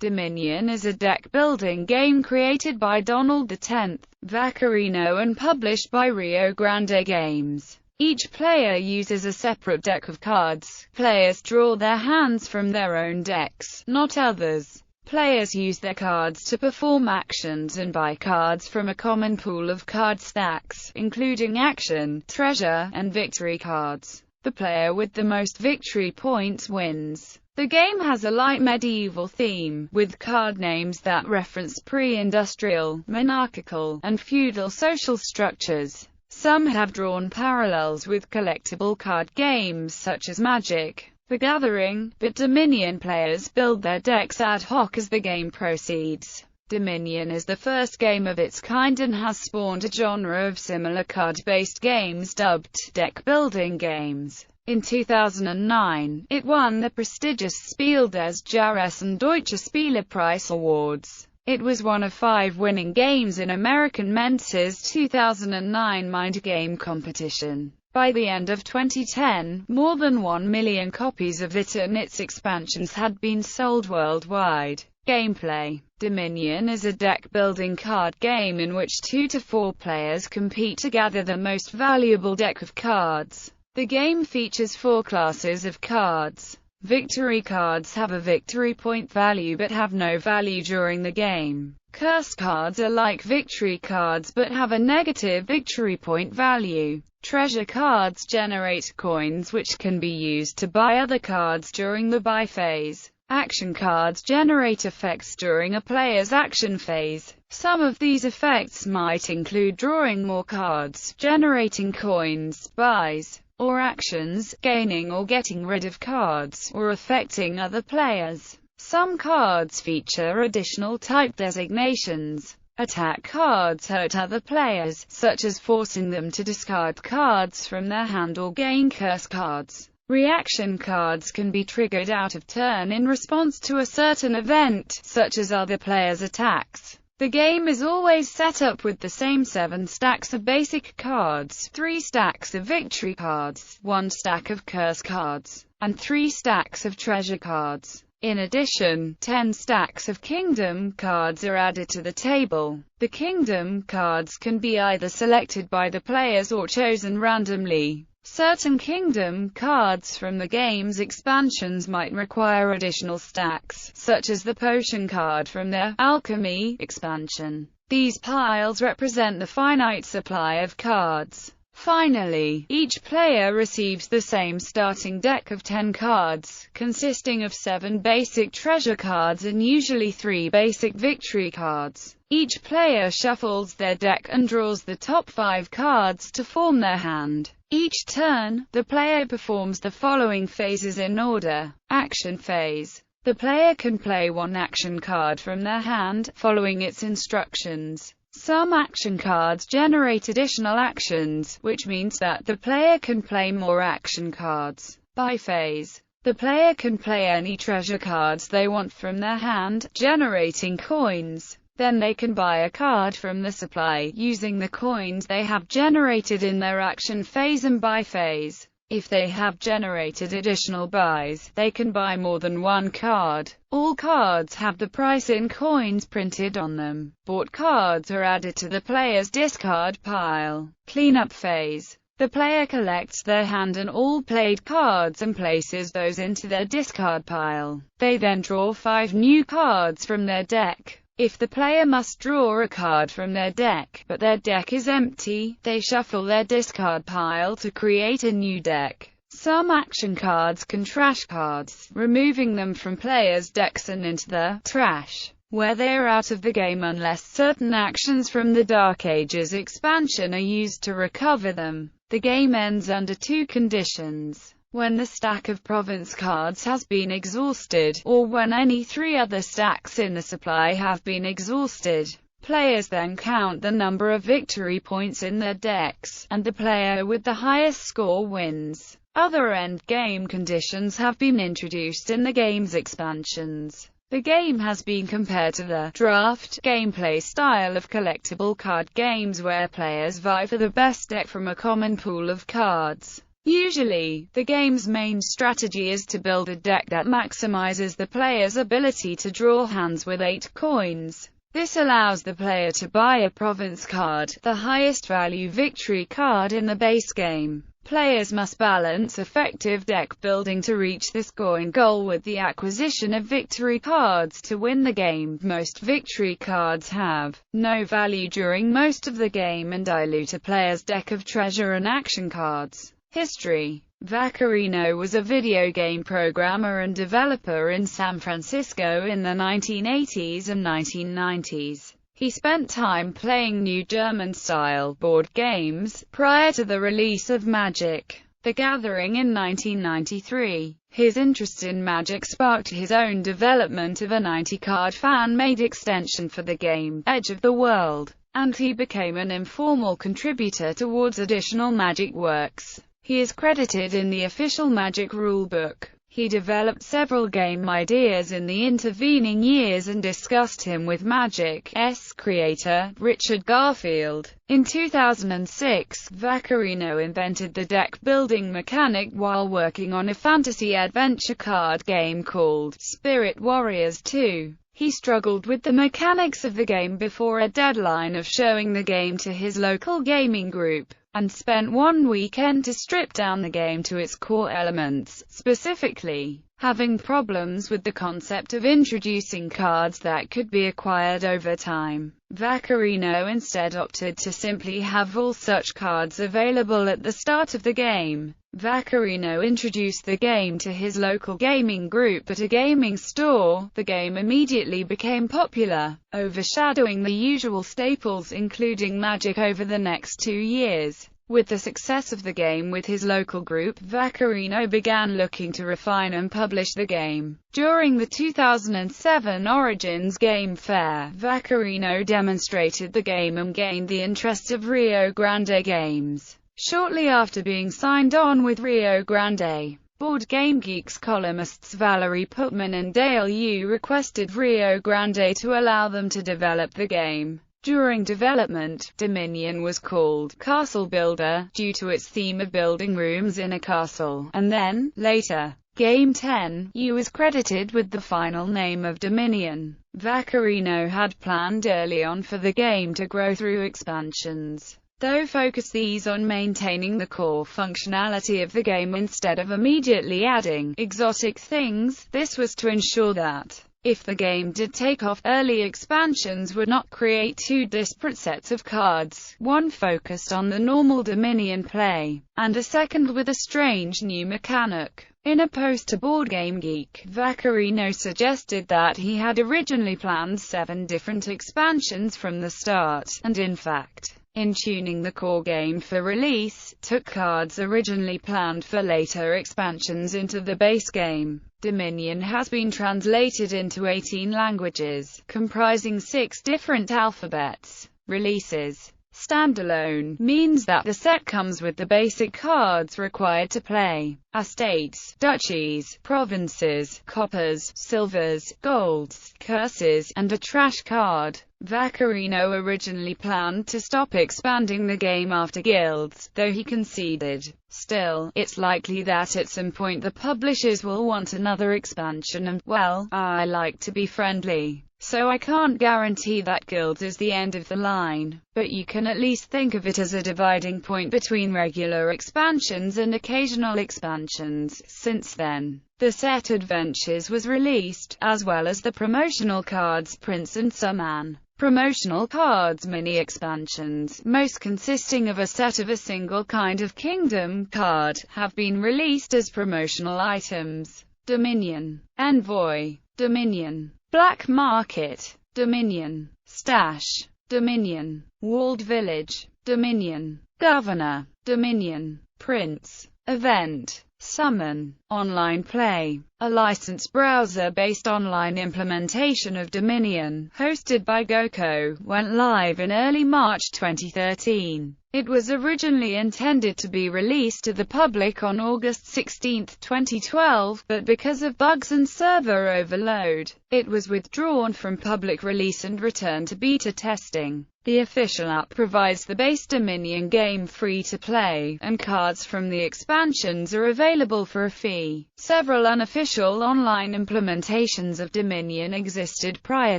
Dominion is a deck-building game created by Donald X.Vaccarino and published by Rio Grande Games. Each player uses a separate deck of cards. Players draw their hands from their own decks, not others'. Players use their cards to perform actions and buy cards from a common pool of card stacks, including action, treasure, and victory cards. The player with the most victory points wins. The game has a light medieval theme, with card names that reference pre-industrial, monarchical, and feudal social structures. Some have drawn parallels with collectible card games such as Magic: The Gathering, but Dominion players build their decks ad hoc as the game proceeds. Dominion is the first game of its kind and has spawned a genre of similar card-based games dubbed deck-building games. In 2009, it won the prestigious Spiel des Jahres and Deutsche Spielepreis awards. It was one of 5 winning games in American Mensa's 2009 Mind Game competition. By the end of 2010, more than 1 million copies of it and its expansions had been sold worldwide. Gameplay: Dominion is a deck-building card game in which 2 to 4 players compete to gather the most valuable deck of cards. The game features 4 classes of cards. Victory cards have a victory point value but have no value during the game. Curse cards are like victory cards but have a negative victory point value. Treasure cards generate coins which can be used to buy other cards during the buy phase. Action cards generate effects during a player's action phase. Some of these effects might include drawing more cards, generating coins, buys, or actions, gaining or getting rid of cards, or affecting other players. Some cards feature additional type designations. Attack cards hurt other players, such as forcing them to discard cards from their hand or gain curse cards. Reaction cards can be triggered out of turn in response to a certain event, such as other players' attacks. The game is always set up with the same 7 stacks of basic cards, 3 stacks of victory cards, 1 stack of curse cards, and 3 stacks of treasure cards. In addition, 10 stacks of kingdom cards are added to the table. The kingdom cards can be either selected by the players or chosen randomly. Certain kingdom cards from the game's expansions might require additional stacks, such as the potion card from the Alchemy expansion. These piles represent the finite supply of cards. Finally, each player receives the same starting deck of 10 cards, consisting of 7 basic treasure cards and usually 3 basic victory cards. Each player shuffles their deck and draws the top 5 cards to form their hand. Each turn, the player performs the following phases in order. Action phase. The player can play 1 action card from their hand, following its instructions. Some action cards generate additional actions, which means that the player can play more action cards. Buy phase. The player can play any treasure cards they want from their hand, generating coins. Then they can buy a card from the supply, using the coins they have generated in their action phase and buy phase. If they have generated additional buys, they can buy more than 1 card. All cards have the price in coins printed on them. Bought cards are added to the player's discard pile. Cleanup phase. The player collects their hand and all played cards and places those into their discard pile. They then draw 5 new cards from their deck. If the player must draw a card from their deck, but their deck is empty, they shuffle their discard pile to create a new deck. Some action cards can trash cards, removing them from players' decks and into the trash, where they are out of the game unless certain actions from the Dark Ages expansion are used to recover them. The game ends under 2 conditions: when the stack of province cards has been exhausted, or when any 3 other stacks in the supply have been exhausted. Players then count the number of victory points in their decks, and the player with the highest score wins. Other end-game conditions have been introduced in the game's expansions. The game has been compared to the draft gameplay style of collectible card games where players vie for the best deck from a common pool of cards. Usually, the game's main strategy is to build a deck that maximizes the player's ability to draw hands with 8 coins. This allows the player to buy a province card, the highest value victory card in the base game. Players must balance effective deck building to reach this scoring goal with the acquisition of victory cards to win the game. Most victory cards have no value during most of the game and dilute a player's deck of treasure and action cards. History. Vaccarino was a video game programmer and developer in San Francisco in the 1980s and 1990s. He spent time playing New German-style board games, prior to the release of Magic: The Gathering in 1993. His interest in Magic sparked his own development of a 90-card fan-made extension for the game, Edge of the World, and he became an informal contributor towards additional Magic works. He is credited in the official Magic rulebook. He developed several game ideas in the intervening years and discussed him with Magic's creator, Richard Garfield. In 2006, Vaccarino invented the deck-building mechanic while working on a fantasy adventure card game called Spirit Warriors 2. He struggled with the mechanics of the game before a deadline of showing the game to his local gaming group, and spent one weekend to strip down the game to its core elements, specifically having problems with the concept of introducing cards that could be acquired over time. Vaccarino instead opted to simply have all such cards available at the start of the game. Vaccarino introduced the game to his local gaming group at a gaming store. The game immediately became popular, overshadowing the usual staples including Magic over the next 2 years. With the success of the game with his local group, Vaccarino began looking to refine and publish the game. During the 2007 Origins Game Fair, Vaccarino demonstrated the game and gained the interest of Rio Grande Games. Shortly after being signed on with Rio Grande, Board Game Geek's columnists Valerie Putman and Dale Yu requested Rio Grande to allow them to develop the game. During development, Dominion was called Castle Builder, due to its theme of building rooms in a castle, and then, later, Game 10, Yu was credited with the final name of Dominion. Vaccarino had planned early on for the game to grow through expansions, though focus these on maintaining the core functionality of the game instead of immediately adding exotic things. This was to ensure that, if the game did take off, early expansions would not create 2 disparate sets of cards, one focused on the normal Dominion play, and a second with a strange new mechanic. In a post to Board Game Geek, Vaccarino suggested that he had originally planned 7 different expansions from the start, and in fact, in tuning the core game for release, took cards originally planned for later expansions into the base game. Dominion has been translated into 18 languages, comprising 6 different alphabets. Releases. Standalone means that the set comes with the basic cards required to play. Estates, duchies, provinces, coppers, silvers, golds, curses, and a trash card. Vaccarino originally planned to stop expanding the game after Guilds, though he conceded, "Still, it's likely that at some point the publishers will want another expansion and, well, I like to be friendly. So I can't guarantee that Guilds is the end of the line, but you can at least think of it as a dividing point between regular expansions and occasional expansions." Since then, the set Adventures was released, as well as the promotional cards Prince and Summan. Promotional cards mini-expansions, most consisting of a set of a single kind of kingdom card, have been released as promotional items. Dominion. Envoy. Dominion. Black Market. Dominion. Stash. Dominion. Walled Village. Dominion. Governor. Dominion. Prince. Event. Summon. Online Play. A licensed browser-based online implementation of Dominion, hosted by GoCo, went live in early March 2013. It was originally intended to be released to the public on August 16, 2012, but because of bugs and server overload, it was withdrawn from public release and returned to beta testing. The official app provides the base Dominion game free to play, and cards from the expansions are available for a fee. Several unofficial online implementations of Dominion existed prior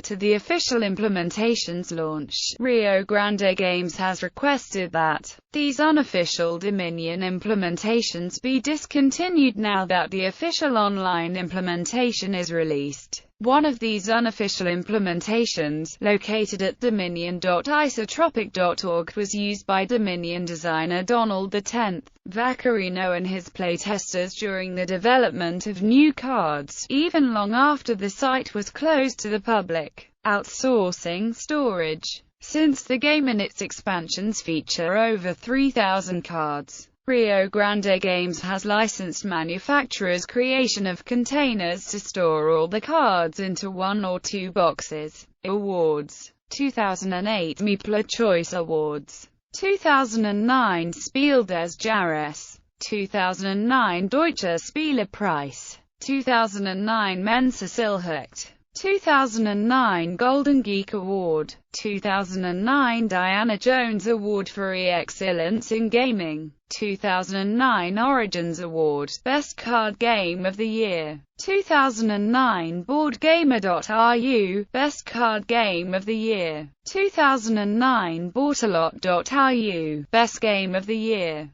to the official implementation's launch. Rio Grande Games has requested that these unofficial Dominion implementations be discontinued now that the official online implementation is released. One of these unofficial implementations, located at dominion.isotropic.org, was used by Dominion designer Donald X.Vaccarino and his playtesters during the development of new cards, even long after the site was closed to the public. Outsourcing storage. Since the game and its expansions feature over 3,000 cards, Rio Grande Games has licensed manufacturers' creation of containers to store all the cards into 1 or 2 boxes. Awards. 2008 Meepler Choice Awards. 2009 Spiel des Jahres. 2009 Deutscher Spielepreis. 2009 Mensa Silhouette. 2009 Golden Geek Award. 2009 Diana Jones Award for Excellence in Gaming. 2009 Origins Award, Best Card Game of the Year. 2009 BoardGamer.ru, Best Card Game of the Year. 2009 Bortalot.ru, Best Game of the Year.